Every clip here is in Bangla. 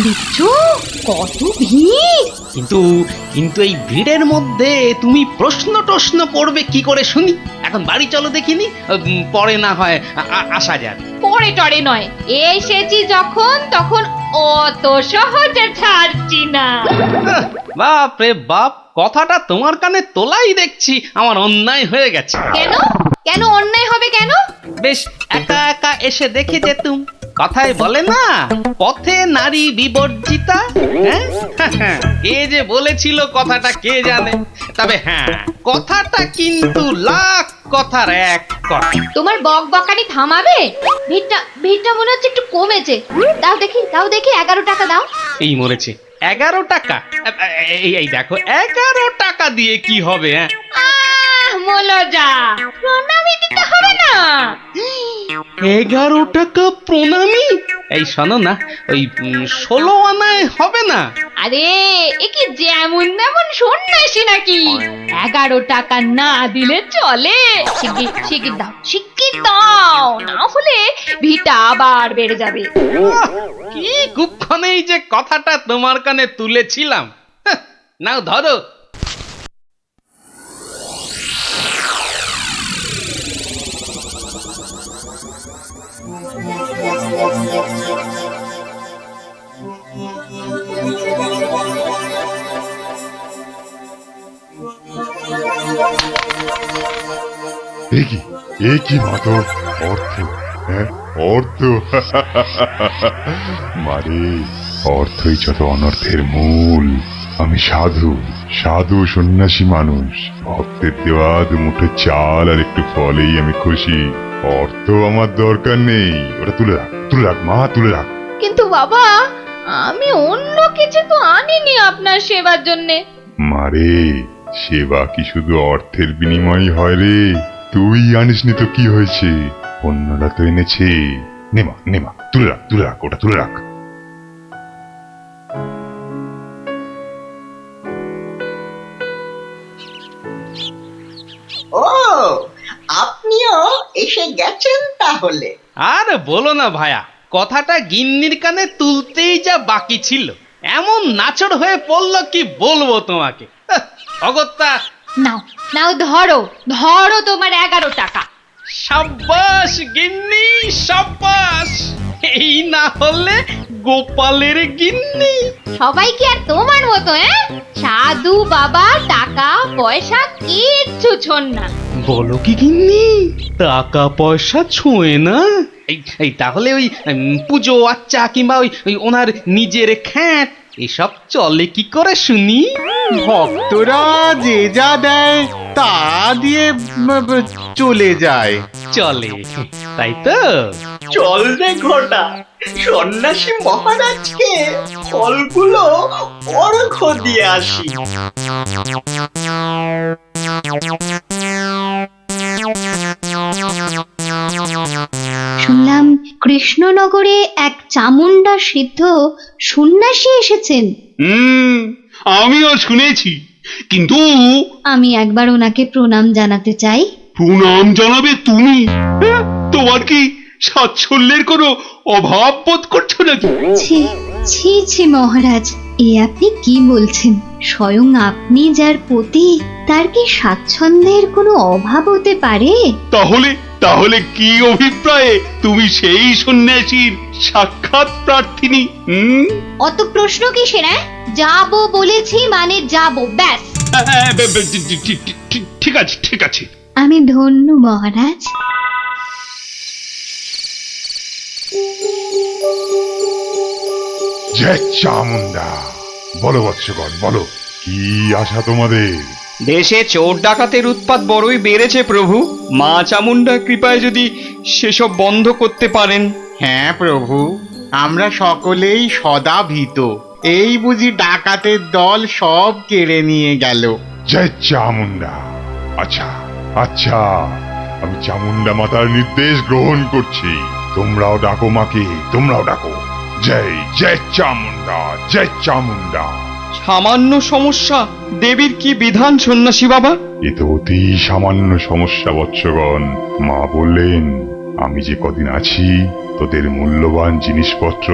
বিচ্ছু, কত ভিড়! কিন্তু কিন্তু এই ভিড়ের মধ্যে তুমি প্রশ্ন পড়বে কি করে শুনি? এখন বাড়ি চলো দেখিনি, পরে না হয় আসা যাক। পরে টরে নয়, এসেছি যখন তখন অত সহজে ছাড়ছি না। বাপ রে বাপ, কথাটা তোমার কানে তোলাই দেখছি আমার অন্যায় হয়ে গেছে। কেন? কেন অন্যায় হবে কেন? বেশ একা একা এসে দেখে যেতুম। কথায় বলে না, পথে নারী বিবর্জিতা। হ্যাঁ, কে যে বলেছিল কথাটা কে জানে। তবে হ্যাঁ, কথাটা কিন্তু লাখ কথার এক কথা। তোমার বক বকানি থামাবে? ভিড়টা মনে হচ্ছে একটু কমেছে। দাও দেখি 11 টাকা দাও। এই মরেছে, 11 টাকা? এই দেখো, 11 টাকা দিয়ে কি হবে? হ্যাঁ, মলজা, প্রণামী দিতে হবে না? 11 টাকা প্রণামী? এই শোনো না, ওই 16 আনায় হবে না? আরে এ কি যেমন তেমন সন্ন্যাসী নাকি? 11 টাকা না দিলে চলে? শিগগির দাও, না হলে ভিটা আবার বেড়ে যাবে। কি কুক্ষণেই যে কথাটা তোমার কানে তুলেছিলাম। নাও ধরো। এ কি মাতো অর্থ? হ্যাঁ, অর্থ। মারে, অর্থই যত অনর্থের মূল। আমি সাধু সন্ন্যাসী মানুষ। ভক্তের দেওয়া দুমুঠো চাল আর একটু ফলেই আমি খুশি। অর্থ আমার দরকার নেই। ওটা তুলে রাখ মা, তুলে রাখ। কিন্তু বাবা, আমি অন্য কিছু তো আনিনি আপনার সেবার জন্যে। মারে, সেবা কি শুধু অর্থের বিনিময় হয় রে? তুই আনিসনি তো কি হয়েছে? অন্যরা তো এনেছে। নেমা তুলে রাখ, ওটা তুলে রাখ। ও, আপনিও এসে গেছেন তাহলে। আর বলো না ভায়া, কথাটা গিন্নির কানে তুলতেই যা বাকি ছিল, এমন নাচড় হয়ে পড়লো কি বলবো তোমাকে। অগত্যা। নাও ধরো তোমার 11 টাকা। সাব্বাস গিন্নি, সাব্বাস। এই না হলে গোপালের গিন্নি। সবাই কি আর তোমার মতো? সাধু বাবা টাকা পয়সা কিচ্ছু ছোন না। বলো কি গিন্নি, টাকা পয়সা ছোঁয় না? এই তাহলে ওই পুজো আচ্চা কিংবা ওই ওনার নিজের খ্যাট এসব চলে কি করে শুনি? ভক্তরা যে যা দেয় তা দিয়ে চলে যায়। চলে, তাই তো? চল রে ঘটা, সন্ন্যাসী মহারাজকে ফলগুলো অর্ঘ্য দিয়ে আসি। শুনলাম কৃষ্ণনগরে এক চামুন্ডা সিদ্ধ সন্ন্যাসী এসেছেন। আমিও শুনেছি, কিন্তু আমি একবার ওনাকে প্রণাম জানাতে চাই। প্রণাম জানাবে তুমি? তোমার কি সাচ্ছল্যের কোনো অভাব বোধ করছো নাকি? ছি মহারাজ, এ আপনি কি বলছেন? স্বয়ং আপনি যার পতি, তার কি স্বাচ্ছন্দ্যের কোনো অভাব হতে পারে? তাহলে কি অভিপ্রায়ে তুমি সেই সন্ন্যাসীর সাক্ষাৎ প্রার্থিনী? অত প্রশ্ন কিসের? যাবো বলেছি মানে যাবো, ব্যাস। ঠিক আছে। আমি ধন্য মহারাজ। জয় চামুন্ডা। বলো বৎসগণ, বলো, কি আশা তোমাদের? দেশে চোর ডাকাতের উৎপাত বড়ই বেড়েছে প্রভু। মা চামুন্ডার কৃপায় যদি সেসব বন্ধ করতে পারেন। হ্যাঁ প্রভু, আমরা সকলেই সদা ভীত। এই বুঝি ডাকাতের দল সব কেড়ে নিয়ে গেল। জয় চামুন্ডা। আচ্ছা, আমি চামুন্ডা মাতার নির্দেশ গ্রহণ করছি। তোমরাও ডাকো মাকে, তোমরাও ডাকো। জয় চামুন্ডা, জয় চামুন্ডা। সামান্য সমস্যা, দেবীর কি বিধান সন্ন্যাসী বাবা? এ তো অতি সামান্য সমস্যা বৎসগণ। মা বললেন, আমি যে কদিন আছি তোদের মূল্যবান জিনিসপত্র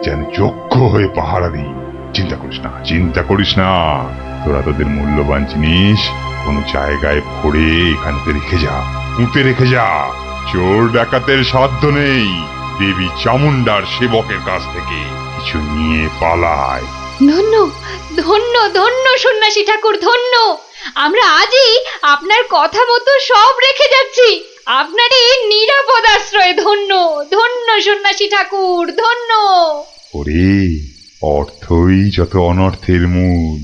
যেন যোগ্য হয়ে পাহারা দিই। চিন্তা করিস না, চিন্তা করিস না। তোরা তোদের মূল্যবান জিনিস কোনো জায়গায় ভরে এখানেতে রেখে যা, পুঁতে রেখে যা। চোর ডাকাতের সাধ্য নেই দেবী চামুন্ডার সেবকের কাছ থেকে কিছু নিয়ে পালায়। ধন্য ধন্য ধন্য সন্ন্যাসী ঠাকুর, ধন্য। আমরা আজই আপনার কথা মতো সব রেখে যাচ্ছি। আপনার এই নিরাপদ আশ্রয় ধন্য ধন্য সন্ন্যাসী ঠাকুর, ধন্য। ওরে, অর্থই যত অনর্থের মূল,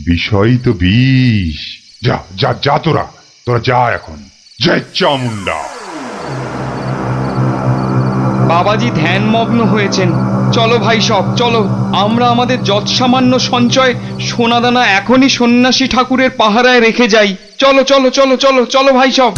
বিষয় তো বিষ। যা যা যা, তোরা তোরা যা এখন। জয় চামুন্ডা। বাবাজি ধ্যানমগ্ন হয়েছেন। চলো ভাই সব, চলো। আমরা আমাদের যৎসামান্য সঞ্চয় সোনাদানা এখনই সন্ন্যাসী ঠাকুরের পাহারায় রেখে যাই। চলো চলো চলো চলো চলো ভাই সব।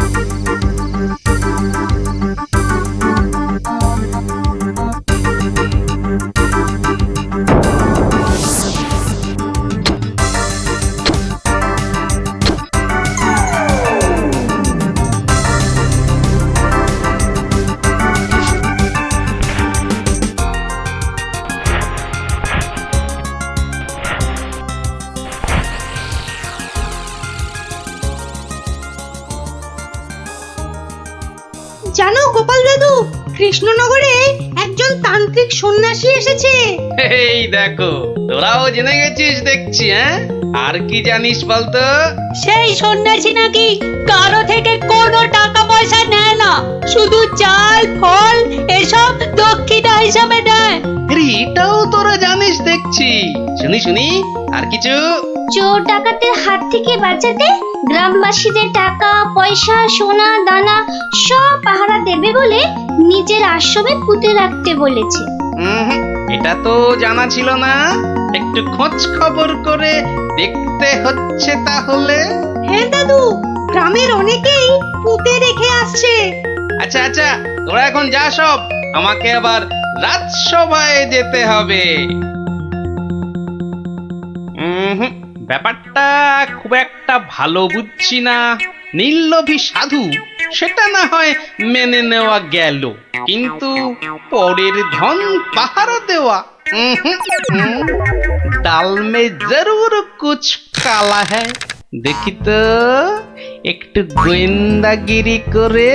জানো গোপাল দাদু, কৃষ্ণনগরে একজন তান্ত্রিক সন্ন্যাসী এসেছে। এই দেখো, তোরাও জেনে গেছিস দেখছি। হ্যাঁ, আর কি জানিস বলতো? সেই সন্ন্যাসী নাকি কারো থেকে কোনো টাকা পয়সা নেয় না, শুধু চাল ফল এসব দক্ষিণা হিসাবে নেয়। আরে এটাও তোরা জানিস দেখছি। শুনি শুনি, আর কিছু? চোর ডাকাতের হাত থেকে বাঁচাতে গ্রামবাসীদের টাকা পয়সা সোনা দানা সব পাহারা দেবে বলে নিজের আশ্রমে পুঁতে রাখতে বলেছে। এটা তো জানা ছিল না। একটু খোঁজ খবর করে দেখতে হচ্ছে তাহলে। হ্যাঁ দাদু, গ্রামের অনেকেই পুঁতে রেখে আসছে। আচ্ছা আচ্ছা, তোরা এখন যা সব, আমাকে আবার রাজসভায় যেতে হবে। ব্যাপারটা খুব একটা ভালো বুঝছি না। নীললোভী সাধু সেটা না হয় মেনে নেওয়া গেল, কিন্তু পরের ধন পাহারা দেওয়া, ডাল মে জরুর কুছ কালা হ্যায়। দেখি তো একটু গোয়েন্দাগিরি করে।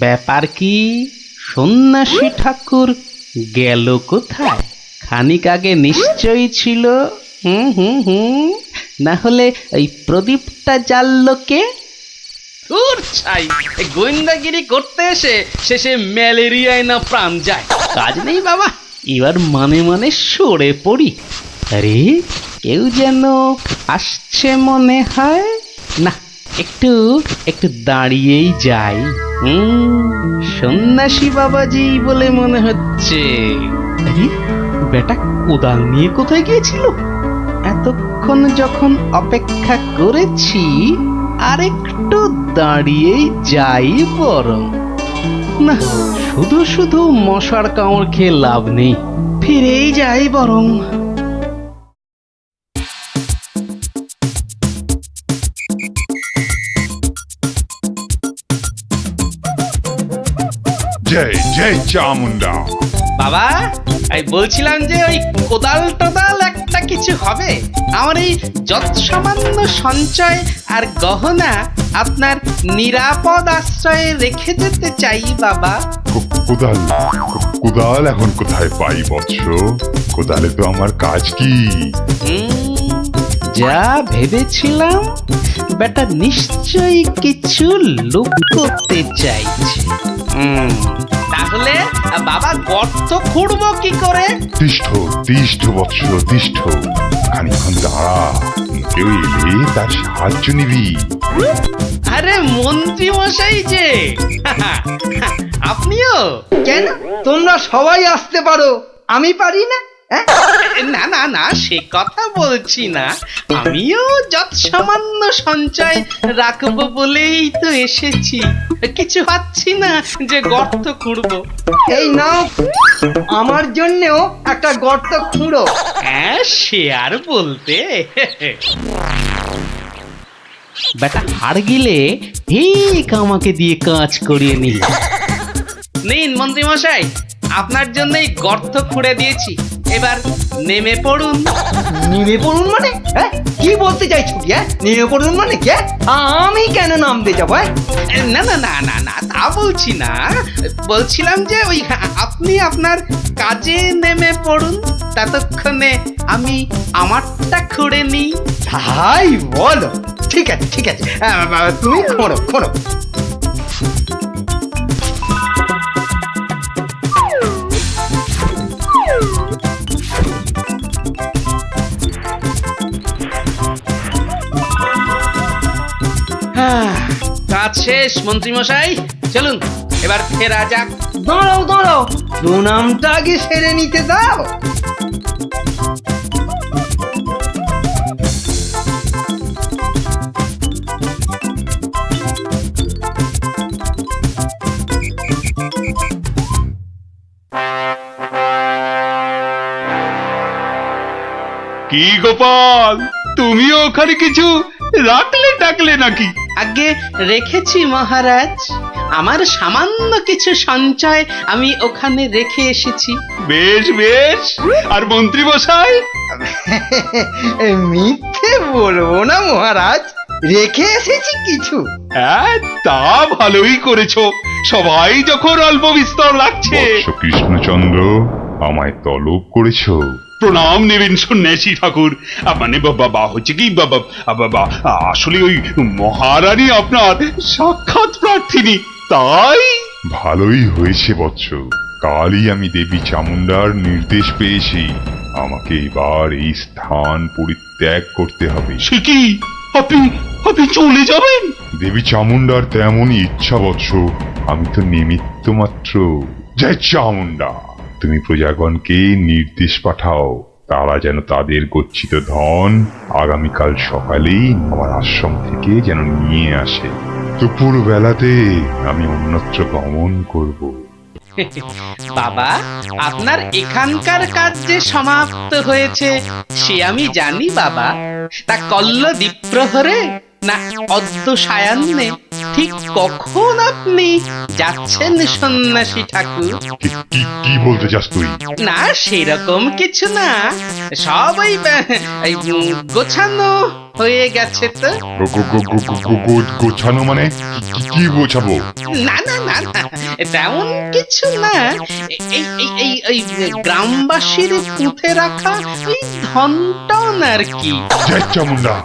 ব্যাপার কি, সন্ন্যাসী ঠাকুর গেল কোথায়? খানিক আগে নিশ্চয়ই ছিল। না হলে ওই প্রদীপটা জ্বাললো কে? ধুর ছাই, এই গোয়েন্দাগিরি করতে এসে শেষে ম্যালেরিয়ায় না প্রাণ যায়। কাজ নেই বাবা, এবার মানে মানে সরে পড়ি। আরে কেউ যেন আসছে মনে হয়। না, একটু একটু দাঁড়িয়েই যাই। সন্ন্যাসী বাবাজি বলে মনে হচ্ছে। আরে বেটা কোদাল নিয়ে কোথায় গিয়েছিল? এতক্ষণ যখন অপেক্ষা করেছি, আর একটু দাঁড়িয়েই যাই বরং। না, শুধু শুধু মশার কামড় খেয়ে লাভ নেই, ফিরেই যাই বরং। জয় জয় চামুন্ডা। বাবা, আমি বলছিলাম যে ওই কোদাল টোদাল একটা কিছু হবে। আমার এই যৎসামান্য সঞ্চয় আর গহনা আপনার নিরাপদ আশ্রয়ে রেখে যেতে চাই বাবা। কোদাল কোদাল এখন কোথায় পাই বৎস? কোদালে তো আমার কাজ কি? যা ভেবেছিলাম, বেটা নিশ্চয়ই কিছু লুকোতে চাইছে। তাহলে বাবা গর্ত খুঁড়বো কি করে? তিষ্ঠ তিষ্ঠ বৎস তিষ্ঠ, খানিক্ষণ দাঁড়া, কেউ এলে তার সাহায্য নিবি। আরে মন্ত্রী মশাই যে, আপনিও? কেন, তোমরা সবাই আসতে পারো, আমি পারি না? হ্যাঁ? না না না, সে কথা বলছি না। আমিও যত সামান্য সঞ্চয় রাখবো বলেই তো এসেছি। কিছু পাচ্ছি না যে গর্ত খুঁড়বো। এই নাও, আমার জন্যেও একটা গর্ত খুঁড়ো। হ্যাঁ, সে আর বলতে। বেটা হাড় গিলে ঠিক আমাকে দিয়ে কাজ করিয়ে নিল। নিন মন্ত্রী মশাই, আপনার জন্যই গর্ত খুঁড়ে দিয়েছি। এবার নেমে পড়ুন। নেমে পড়ুন মানে? হ্যাঁ, কি বলতে চাইছো কি? হ্যাঁ, নেমে পড়ুন মানে কে? আমি কেন নামতে যাবো? না না না না না, তা বলছি না। বলছিলাম যে ওই আপনি আপনার কাজে নেমে পড়ুন, ততক্ষণে আমি আমারটা খুঁড়ে নিই। তাই বলো? ঠিক আছে ঠিক আছে, তুমি খোঁড়ো খোঁড়ো। কাজ শেষ মন্ত্রী মশাই, চলুন এবার ফেরা যাক। দাঁড়াও দাঁড়াও, প্রণামটা আগে সেরে নিতে দাও। কি গোপাল, তুমিও ওখানে কিছু রাখলে টাকলে নাকি? আগে রেখেছি মহারাজ, আমার সামান্য কিছু সঞ্চয় আমি ওখানে রেখে এসেছি। বেশ বেশ, আর মন্ত্রী মশাই? মিথ্যে বলবো না মহারাজ, রেখে এসেছি কিছু। হ্যাঁ, তা ভালোই করেছো। সবাই যখন অল্প বিস্তর লাগছে। বৎস কৃষ্ণচন্দ্র, আমায় তলব করেছো? প্রণাম নেবেন সন্ন্যাসী ঠাকুর। মানে বাবা হচ্ছে কি বাবা, আসলে ওই মহারানী আপনার সাক্ষাৎ প্রার্থিনী, তাই। ভালোই হয়েছে বৎস, কালই আমি দেবী চামুন্ডার নির্দেশ পেয়েছি। আমাকে এবার এই স্থান পরিত্যাগ করতে হবে। সে কি, আপনি আপনি চলে যাবেন? দেবী চামুন্ডার তেমনই ইচ্ছা বৎস, আমি তো নিমিত্ত মাত্র। জয় চামুন্ডা, তুমি প্রজাগণকে নির্দেশ পাঠাও, তারা যেন তাদের গচ্ছিত ধন আগামীকাল সকালেই আমার আশ্রম থেকে যেন নিয়ে আসে। দুপুর বেলাতে আমি অন্যত্র গমন করব। বাবা, আপনার এখানকার কাজ যে সমাপ্ত হয়েছে সে আমি জানি বাবা। তা কল্ল দ্বীপ্রহরে না অদ্য সায়ান্নে ঠিক কখন আপনি যাচ্ছেন সন্ন্যাসী ঠাকুর? কি বলতে চাস তুই? না সেরকম কিছু না, সব ওই গোছানো হয়ে গেছে তো। গোছানো মানে কি গোছাবো? না না না না, তেমন কিছু না। এই গ্রামবাসীর পুঁতে রাখা ওই ধনটন আর কি। জয় চামুন্ডা,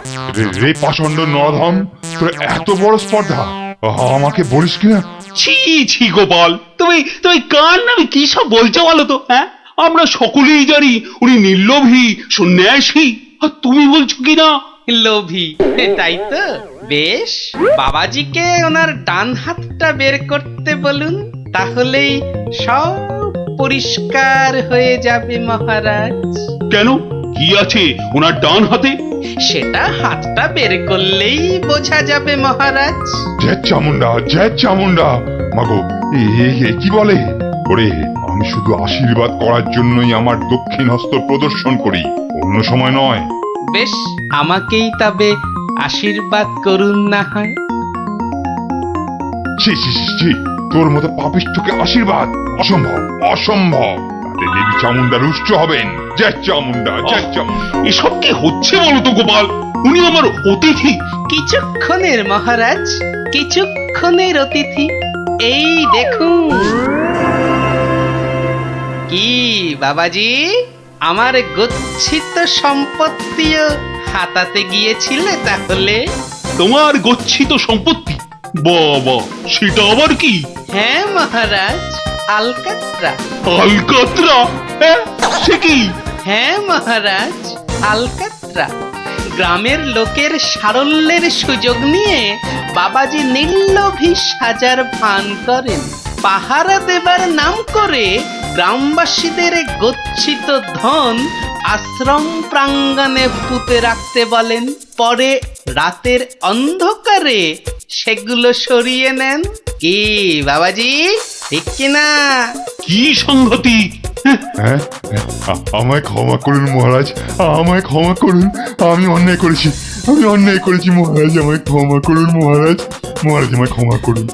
রে পাষণ্ড নরধম, তোর এত বড় স্পর্ধা আমাকে বলিস কিনা? ছি ছি গোপাল, তুমি তুমি কার নামে কি সব বলছো বলো তো? হ্যাঁ, আমরা সকলেই জানি উনি নির্লোভী সন্ন্যাসী, আর তুমি বলছো কিনা লোভী। তাই তো, বেশ, বাবাজিকে ওনার ডান হাতটা বের করতে বলুন, তাহলেই সব পরিষ্কার হয়ে যাবে মহারাজ। কেন, কি আছে ওনার ডান হাতে? সেটা হাতটা বের করলেই বোঝা যাবে মহারাজ। জয় চামুন্ডা, জয় চামুন্ডা। মাগো, কি বলে? ওরে, আমি শুধু আশীর্বাদ করার জন্যই আমার দক্ষিণ হস্ত প্রদর্শন করি, অন্য সময় নয়। বেশ, আমাকেই তবে আশীর্বাদ করুন না হয়। ছি, তোর মতো পাপিষ্ঠকে আশীর্বাদ অসম্ভব, অসম্ভব। তাতে দেবী চামুন্ডা রুষ্ট হবেন। জয় চামুন্ডা, জয় চামুন্ডা। এসব কি হচ্ছে বলো তো গোপাল? উনি আমার অতিথি। কিছুক্ষণের মহারাজ, কিছুক্ষণের অতিথি। এই দেখুন। কি বাবাজি, আমার গচ্ছিত সম্পত্তিও হাতাতে গিয়েছিলে তাহলে? তোমার গচ্ছিত সম্পত্তি? বাবা, সেটা আবার কি? হ্যাঁ মহারাজ, আলকাত্রা। আলকাত্রা? সে কি? হ্যাঁ মহারাজ, আলকাত্রা। গ্রামের লোকের সারল্যের সুযোগ নিয়ে বাবাজি নির্লোভী সাজার ভান করেন। পাহারা দেবার নাম করে গ্রামবাসীদের গচ্ছিত ধন আশ্রম প্রাঙ্গণে পুঁতে রাখতে বলেন, পরে রাতের অন্ধকারে সেগুলো সরিয়ে নেন। কি বাবাজি, ঠিক কিনা? কি সংগতি? হ্যাঁ, আমায় ক্ষমা করুন মহারাজ, আমায় ক্ষমা করুন। আমি অন্যায় করেছি, আমি অন্যায় করেছি মহারাজ, আমায় ক্ষমা করুন মহারাজ। মহারাজ আমায় ক্ষমা করুন।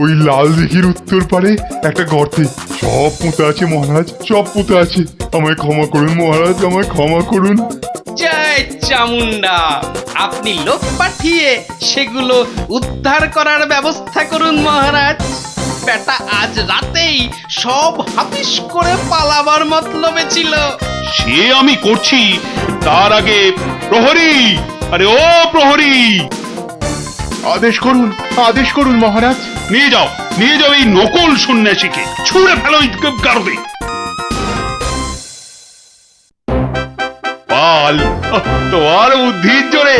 ওই লাল দিঘির উত্তর পারে একটা গর্তে সব পুঁতে আছে মহারাজ, সব পুঁতে আছে। আমায় ক্ষমা করুন মহারাজ, আমায় ক্ষমা করুন। জয় চামুন্ডা, আপনি লোক পাঠিয়ে সেগুলো উদ্ধার করার ব্যবস্থা করুন মহারাজ। বেটা আজ রাতেই সব হাফিস করে পালাবার মতলবে ছিল। সে আমি করছি, তার আগে প্রহরী, আরে ও প্রহরী, আদেশ করুন, আদেশ করুন মহারাজ। নিয়ে যাও এই নকল সন্ন্যাসীকে, ছুঁড়ে ফেলো এই গারদে। পাল, তোমার বুদ্ধির জোরে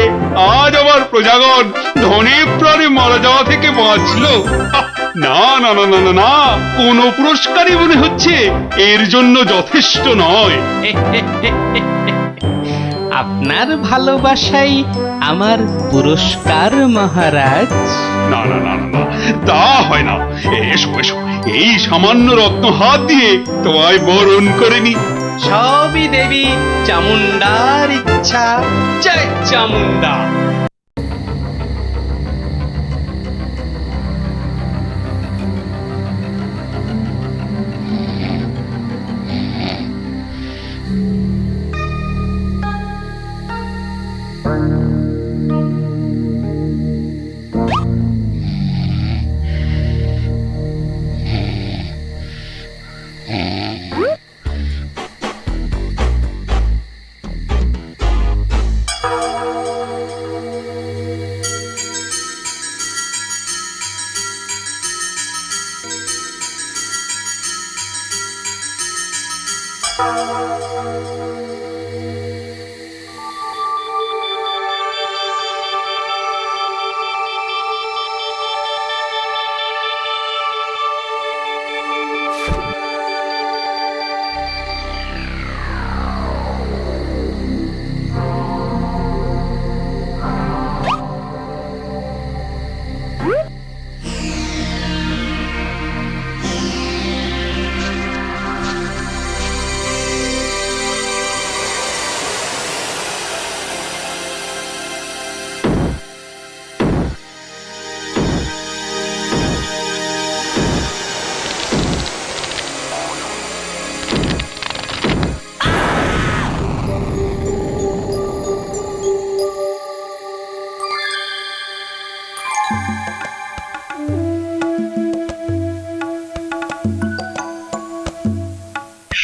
আজ আমার প্রজাগণ ধনে প্রাণে মারা যাওয়া থেকে বাঁচলো। না না না না না না, কোনো পুরস্কারই মনে হচ্ছে এর জন্য যথেষ্ট নয়। আপনার ভালোবাসাই আমার পুরস্কার মহারাজ। না না না না না, তা হয় না। এসো এসো, এই সামান্য রত্ন হাত দিয়ে তোমায় বরণ করে নি। সবই দেবী চামুন্ডার ইচ্ছা। জয় চামুন্ডা।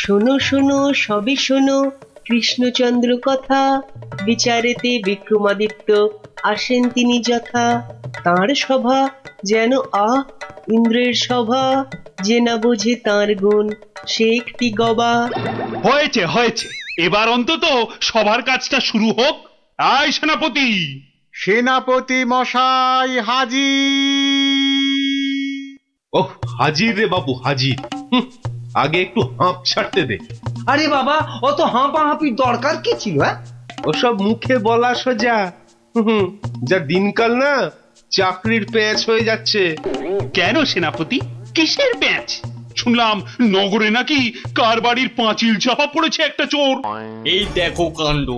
শোনো শোনো সবই শোনো কৃষ্ণচন্দ্র কথা, বিচারেতে বিক্রমাদিত্য আসেন তিনি যথা। তাঁর সভা যেন ইন্দ্রের সভা, যে না বোঝে তাঁর গুণ সে একটি গবা। হয়েছে হয়েছে, এবার অন্তত সবার কাজটা শুরু হোক। আয় সেনাপতি। সেনাপতি মশাই হাজির। ওহ, হাজির রে বাবু হাজির। আগে একটু হাঁপ ছাড়তে দে। আরে বাবা, অত হাঁপাহাঁপির দরকার কি ছিল? ওসব মুখে বলা সোজা। যা দিনকাল না, চাকরির প্যাঁচ হয়ে যাচ্ছে। কেন সেনাপতি, কিসের প্যাঁচ? শুনলাম নগরে নাকি কার বাড়ির পাঁচিল চাপা পড়েছে একটা চোর। এই দেখো কাণ্ড।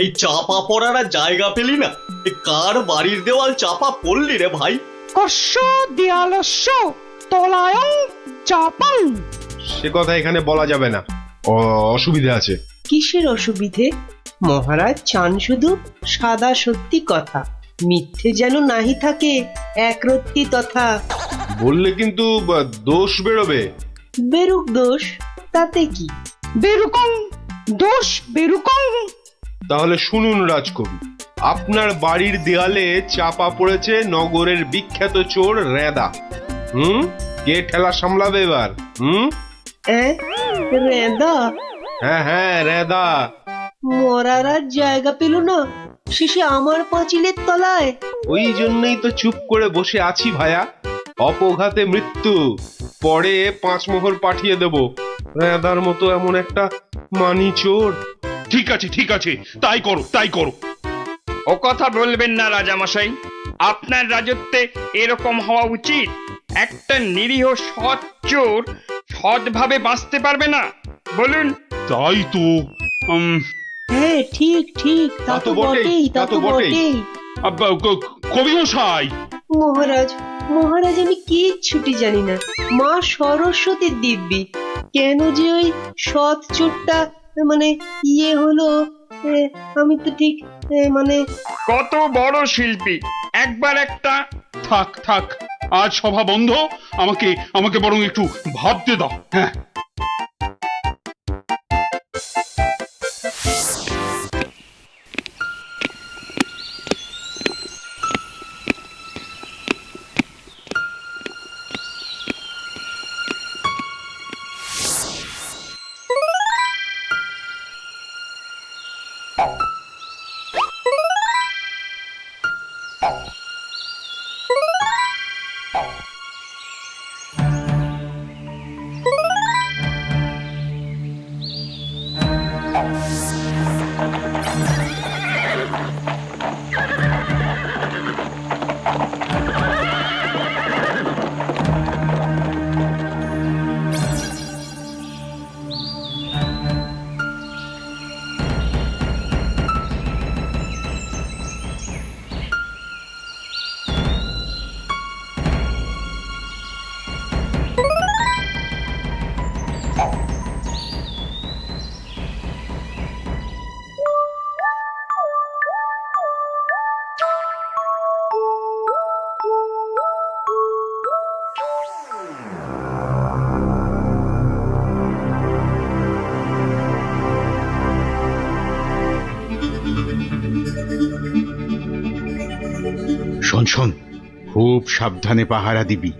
এই চাপা পড়ার আর জায়গা পেলি না, কার বাড়ির দেওয়াল চাপা পড়লি রে ভাই? কস্য দেয়ালস্য তলায় চাপাং। সে কথা এখানে বলা যাবে না, অসুবিধা আছে। কিসের অসুবিধে? মহারাজ চান শুধু সাদা সত্যি কথা, মিথ্যে যেন নাহি থাকে একরত্তি তথা। বললে কিন্তু দোষ বেরোবে। বেরুক দোষ, তাতে কি? বেরুকং দোষ বেরুকং। তাহলে শুনুন রাজকবি, আপনার বাড়ির দেয়ালে চাপা পড়েছে নগরের বিখ্যাত চোর রেদা। কে ঠেলা সামলাবে এবার? রেদা? হ্যাঁ হ্যাঁ, রেদা। মরার আর জায়গা পেল না, শেষে আমার পাঁচিলের তলায়। ওই জন্যই তো চুপ করে বসে আছি ভায়া, অপঘাতে মৃত্যু। পরে 5 মোহর পাঠিয়ে দেব। রেদার মতো এমন একটা মানি চোর। ঠিক আছে ঠিক আছে, তাই করো তাই করো। ও কথা বলবেন না রাজামশাই, আপনার রাজত্বে এরকম হওয়া উচিত। একটা নিরীহ সৎ চোর সৎভাবে বাঁচতে পারবে না, বলুন? তাই তো। হ্যাঁ ঠিক ঠিক, তা তো বটেই, তা তো বটেই। কবি মশাই, মহারাজ মহারাজ আমি কিচ্ছুটি জানি না। মা সরস্বতীর দিব্যি কেন যে ওই সৎ চোরটা মানে ইয়ে হলো, আমি তো ঠিক মানে। কত বড় শিল্পী, একবার একটা। থাক থাক, আজ সভা বন্ধ। আমাকে আমাকে বরং একটু ভাবতে দাও। হ্যাঁ, শোন শোন, খুব সাবধানে পাহারা দিবি।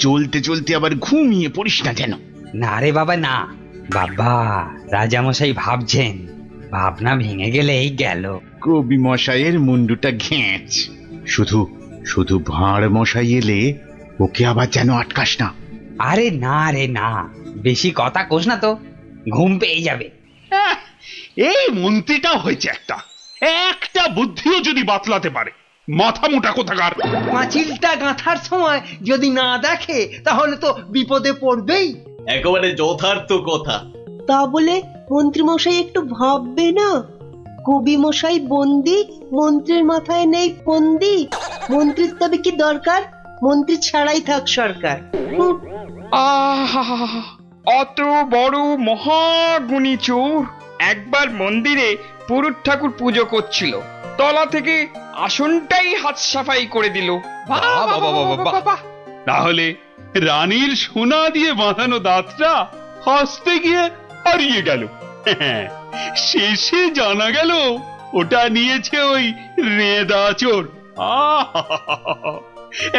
চলতে চলতে আবার ঘুমিয়ে পড়িস না যেন। না রে বাবা না, বাবা রাজামশাই ভাবছেন, ভাবনা ভেঙে গেলেই গেল। কবি মশাইয়ের মুন্ডুটা ঘেঁচ। শুধু শুধু ভাঁড় মশাই এলে ওকে আবার যেন আটকাস না। আরে না রে না, বেশি কথা কোস না তো, ঘুম পেয়ে যাবে। এই মন্ত্রীটা হয়েছে একটা একটা বুদ্ধিও যদি বাতলাতে পারে, মাথা মোটা কোথাকার। পাঁচিলটা গাঁথার সময় যদি না দেখে তাহলে তো বিপদে পড়বেই। একেবারে যথার্থ কথা। তা বলে মন্ত্রী মশাই একটু ভাববে না? কবি মশাই বন্দি, মন্ত্রীর মাথায় নেই ফন্দি। মন্ত্রীর তবে কি দরকার? মন্ত্রী ছাড়াই থাক সরকার। আহা, অত বড় মহাগুণী চোর একবার মন্দিরে পুরুত ঠাকুর পুজো করছিল, তলা থেকে আসনটাই হাত সাফাই করে দিল। তাহলে রানীর সোনা দিয়ে বাঁধানো দাঁতটা হাসতে গিয়ে হারিয়ে গেল। শেষে জানা গেল ওটা নিয়েছে ওই রেদা চোর।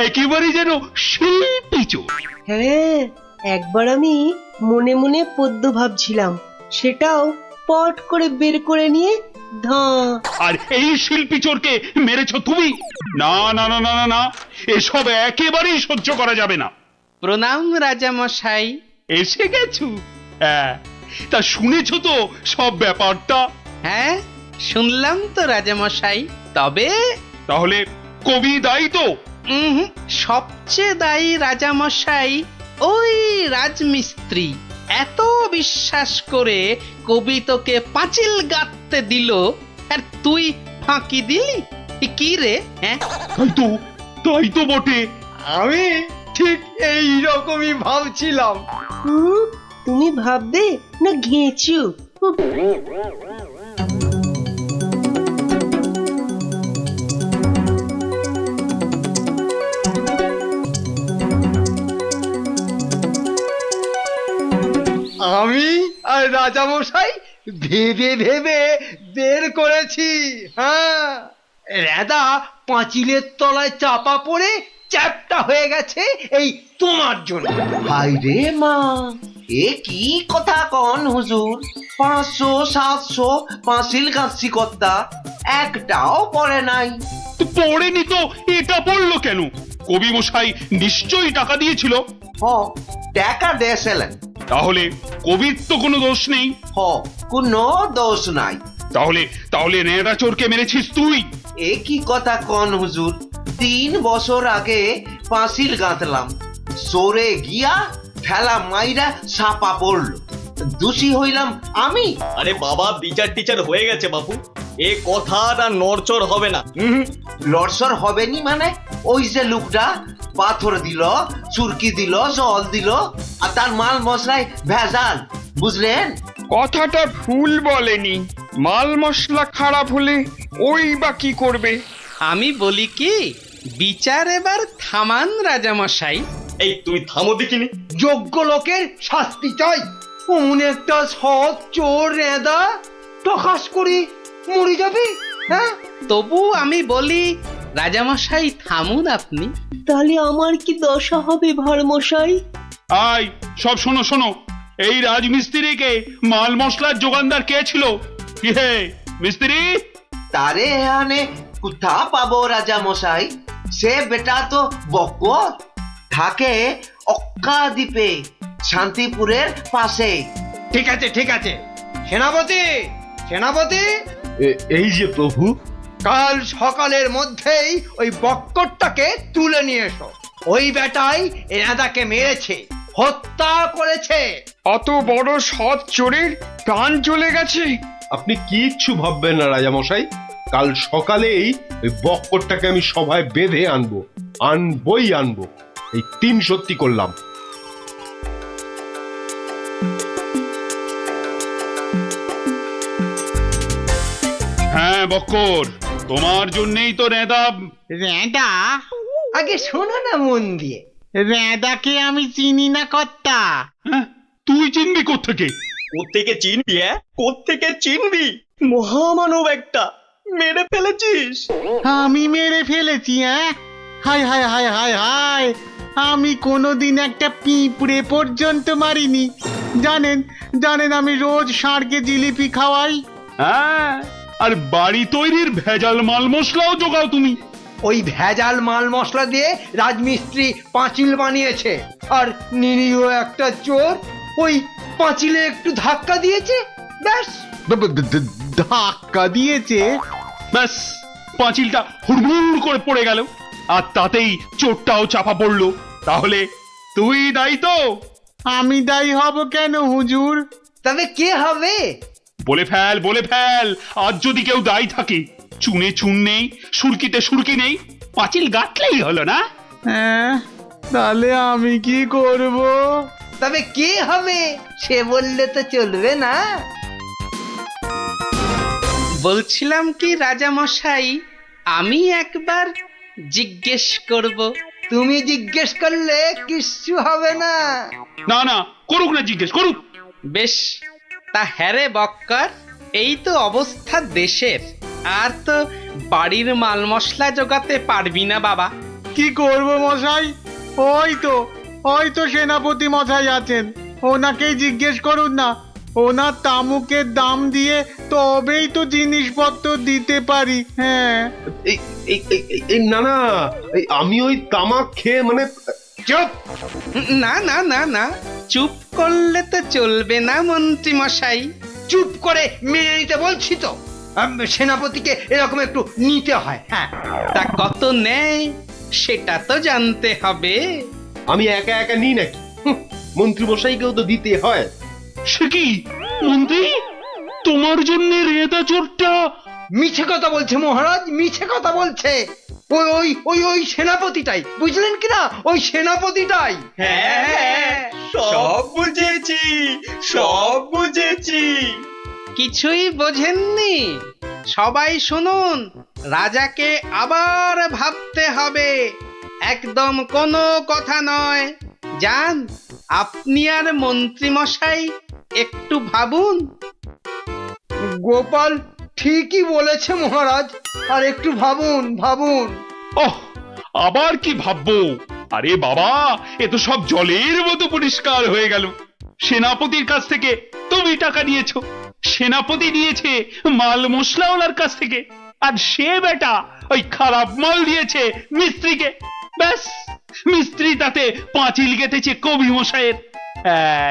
একেবারে যেন শিল্পী চোর। হ্যাঁ, একবার আমি মনে মনে পদ্য ভাবছিলাম, সেটাও পট করে বের করে নিয়ে ধাঁ। আর এই শিল্পী চোরকে মেরেছ তুমি? না না না না না, এসব একেবারেই সহ্য করা যাবে না। প্রণাম রাজা মশাই। এসে গেছো? হ্যাঁ, তা শুনেছ তো সব ব্যাপারটা? হ্যাঁ শুনলাম তো রাজা মশাই। তবে তাহলে কবি দায়ী তো? সবচেয়ে দায়ী রাজা মশাই ওই রাজমিস্ত্রি। এত বিশ্বাস করে কবি তোকে পাঁচিল গাঁথতে দিল, আর তুই ফাঁকি দিলি। কি রে? হ্যাঁ তাই তো বটে। আমি ঠিক এই রকমই ভাবছিলাম। তুমি ভাববে না ঘেঁচু? আমি আর রাজামশাই ভেবে ভেবে বের করেছি। হ্যাঁ, রেদা পাঁচিলের তলায় চাপা পড়ে চ্যাপ্টা হয়ে গেছে এই তোমার জন্য। হাই রে মা, এ কি কথা কন হুজুর? 500 700 পাঁচিল গাছছি কর্তা, একটাও পড়ে নাই। পড়েনি তো এটা পড়লো কেন? কবি মশাই নিশ্চয়ই টাকা দিয়েছিল। হ টাকা দিয়েছিলেন। তাহলে কবির তো কোনো দোষ নেই। হ কোনো দোষ নাই। তাহলে তাহলে নেড়া চোরকে মেরেছিস তুই? এ কি কথা কন হুজুর, 3 বছর আগে পাঁচিল গাঁথলাম, সরে গিয়া ঠেলা মাইরা ছাপা পড়লো, দোষী হইলাম আমি। আরে বাবা, বিচার টিচার হয়ে গেছে বাপু, এ কথা আর নড়চড় হবে না। লড়সর হবে নি মানে? ওই যে লোকটা পাথর দিল, চুরকি দিল, জল দিল, আর তার মাল মশলায় ভেজাল, বুঝলেন? কথাটা ভুল বলেনি। মাল মশলা খারাপ হলে ওই বা কি করবে? আমি বলি কি, বিচার এবার থামান রাজামশাই। এই তুমি থামো দেখিনি। যোগ্য লোকের শাস্তি চাই। অমন একটা সৎ চোর রেদা টকাস করে মরে যাবে, হ্যাঁ? তবু আমি বলি রাজামশাই থামুন আপনি। তাহলে আমার কি দশা হবে ভাড়মশাই? আয় সব শোনো শোনো, এই রাজমিস্ত্রিকে মাল মশলার যোগানদার কে ছিল? কি হে মিস্ত্রি? তারে এখানে কোথা পাবো রাজা মশাই? সে বেটা তো বকর, থাকে অক্কা দ্বীপে, শান্তিপুরের পাশে। ঠিক আছে ঠিক আছে, সেনাপতি সেনাপতি, এই যে প্রভু। কাল সকালের মধ্যেই ওই বক্করটাকে তুলে নিয়ে এসো। ওই বেটাই এনাদাকে মেরেছে, হত্যা করেছে। অত বড় সৎ চোরের প্রাণ চলে গেছে। আপনি কিচ্ছু ভাববেন না রাজামশাই, কাল সকালেই ওই বক্করটাকে আমি সভায় বেঁধে আনবো, আনবই আনবো। এই 3 সত্যি করলাম। হ্যাঁ বক্কর, তোমার জন্যই তো নেদা। রেঁদা? আগে শোনো না মন দিয়ে। রেঁদাকে আমি চিনি না কর্তা। হ্যাঁ, তুই চিনবি কোত্থেকে? কোত্থেকে চিনবি? কোত্থেকে চিনবি? মহামানব একটা, মেরে ফেলেছিস। আমি মেরে ফেলেছি? হায় হায় হায় হায় হায়, আমি কোনোদিন একটা পিঁপড়ে পর্যন্ত মারিনি। জানেন জানেন, আমি রোজ ষাঁড়কে জিলিপি খাওয়াই। হ্যাঁ, আর বাড়ি তৈরির ভেজাল মাল মশলাও জোগাও তুমি। ওই ভেজাল মাল মশলা দিয়ে রাজমিস্ত্রি পাঁচিল বানিয়েছে, আর নিরীহ একটা চোর ওই পাঁচিলে একটু ধাক্কা দিয়েছে, ব্যাস। ধাক্কা দিয়েছে? ব্যাস, পাঁচিলটা হুড়মুড় করে পড়ে গেল, আর তাতেই চোরটাও চাপা পড়লো। তাহলে তুই দায়ী তো? আমি দায়ী হব কেন হুজুর? তবে কে হবে? বলে ফেল বলে ফেল, আজ যদি কেউ দায়ী থাকে। চুনে চুন নেই, সুরকিতে সুরকি নেই, পাঁচিল গাঁথলেই হলো না? হ্যাঁ, তাহলে আমি কি করব? তবে কে হবে সে বললে তো চলবে না। বলছিলাম কি রাজামশাই, আমি একবার জিজ্ঞেস করব। তুমি জিজ্ঞেস করলে কিচ্ছু হবে না। না না, করুক না, জিজ্ঞেস করুক। বেশ, তা হ্যারে বক্কর, এই তো অবস্থা দেশের, আর তো বাড়ির মাল মশলা জোগাতে পারবি না বাবা। কি করব মশাই? ওই তো সেনাপতি মশাই আছেন, ওনাকেই জিজ্ঞেস করুন না। ওনার তামুকের দাম দিয়ে তবেই তো জিনিসপত্র দিতে পারি। হ্যাঁ, না না, আমি ওই তামাক খেয়ে মানে। চুপ! না না না না, চুপ করলে তো চলবে না মন্ত্রী মশাই। চুপ করে মেনে নিতে বলছি তো। সেনাপতিকে এরকম একটু নিতে হয়। হ্যাঁ, তা কত নেয় সেটা তো জানতে হবে। আমি একা একা নিই নাকি? মন্ত্রী মশাইকেও তো দিতে হয়। সে কি মন্ত্রী, তোমার জন্য রেদা চোরটা? মিছে কথা বলছে মহারাজ, মিছে কথা বলছে। ওই ওই ওই ওই সেনাপতিটাই, বুঝলেন কিনা? ওই সেনাপতিটাই। হ্যাঁ, সব বুঝেছি, সব বুঝেছি। কিছুই বোঝেননি? সবাই শুনুন, রাজাকে আবার ভাবতে হবে, একদম কোনো কথা নয়। যান, আপনি আর মন্ত্রী মশাই একটু ভাবুন। গোপাল ঠিকই বলেছে মহারাজ, আর একটু ভাবুন ভাবুন। ওহ, আবার কি ভাববো? আরে বাবা, এ তো সব জলের মতো পরিষ্কার হয়ে গেল। সেনাপতির কাছ থেকে তুমি টাকা নিয়েছো, সেনাপতি নিয়েছে মাল মশলাওয়ালার কাছ থেকে, আর সে বেটা ওই খারাপ মাল দিয়েছে মিস্ত্রিকে। ব্যাস, মিস্ত্রি তাতে পাঁচিল গেঁথেছে কবি মশাইয়ের।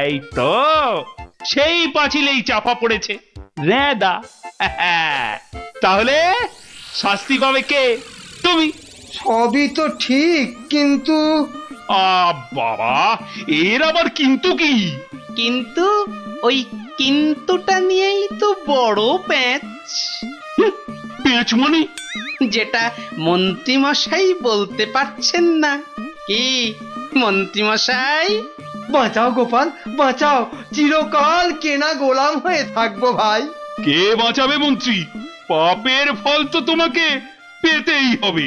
এই তো সেই পাঁচিলেই চাপা পড়েছে রেদা। তাহলে শাস্তি পাবে কে? তুমি। সবই তো ঠিক, কিন্তু বাবা, এর আবার কিন্তু কি? কিন্তু ওই কিন্তুটা নিয়েই তো বড় প্যাঁচ। পেঁচ মানে? যেটা মন্ত্রীমশাই বলতে পারছেন না। কি মন্ত্রীমশাই? বাঁচাও গোপাল, বাঁচাও, চিরকাল কেনা গোলাম হয়ে থাকবো ভাই। কে বাঁচাবে মন্ত্রী? পাপের ফল তো তোমাকে পেতেই হবে।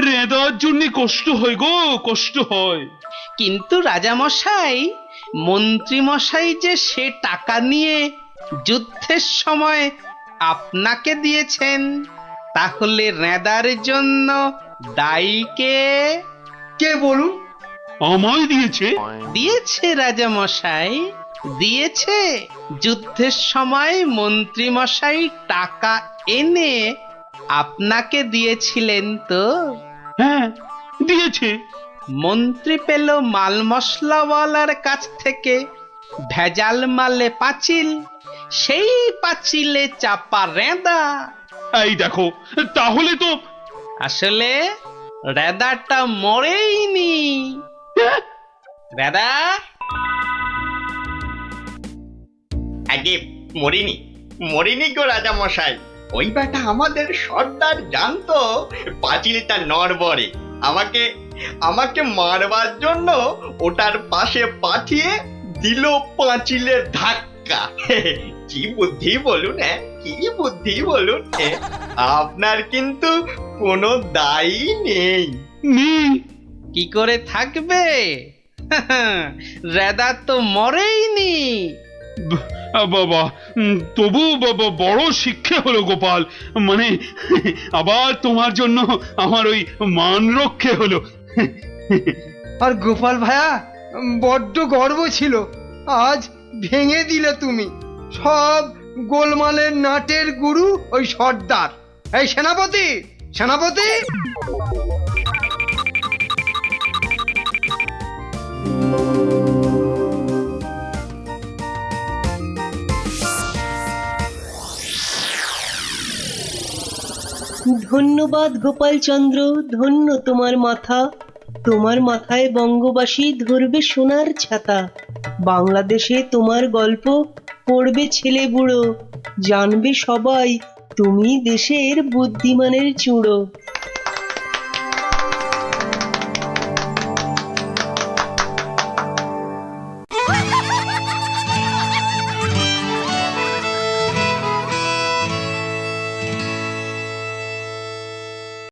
রেদার জন্য কষ্ট হয় গো, কষ্ট হয়। কিন্তু রাজামশাই, মন্ত্রীমশাই যে সে টাকা নিয়ে যুদ্ধের সময় আপনাকে দিয়েছেন, তাহলে রেদার জন্য দায়ী কে? কে বলুন? আমায় দিয়েছে? দিয়েছে রাজামশাই, দিয়েছে। যুদ্ধের সময় মন্ত্রীমশাই টাকা এনে আপনাকে দিয়েছিলেন তো? হ্যাঁ, দিয়েছে। মন্ত্রী পেল মাল মশলাওয়ালার কাছ থেকে ভেজাল মালে পাঁচিল, সেই পাঁচিলে চাপা রেঁদা। এই দেখো, তাহলে তো আসলে রেদাটা মরেইনি। রেদা আগে মরিনি, মরিনি গো রাজা মশাই। ওই বেটা আমাদের সর্দার জানতো পাঁচিলটা নড়বড়ে। আমাকে মারবার জন্য ওটার পাশে পাঠিয়ে দিল পাঁচিলের ধাক্কা। কি বুদ্ধি বলুন, হ্যাঁ, কি বুদ্ধি বলুন। আপনার কিন্তু কোনো দায়ী নেই। কি করে থাকবে? রেদা তো মরেইনি। বাবা, তবু বড় শিক্ষা হলো গোপাল। মানে আবার তোমার জন্য আমার ওই মান রক্ষে হলো। আর গোপাল ভাইয়া, বড্ড গর্ব ছিল, আজ ভেঙে দিলে তুমি। সব গোলমালের নাটের গুরু ওই সর্দার। এই সেনাপতি, সেনাপতি! ধন্যবাদ গোপালচন্দ্র, ধন্য তোমার মাথা। তোমার মাথায় বঙ্গবাসী ধরবে সোনার ছাতা। বাংলাদেশে তোমার গল্প পড়বে ছেলে বুড়ো, জানবে সবাই তুমি দেশের বুদ্ধিমানের চূড়ো।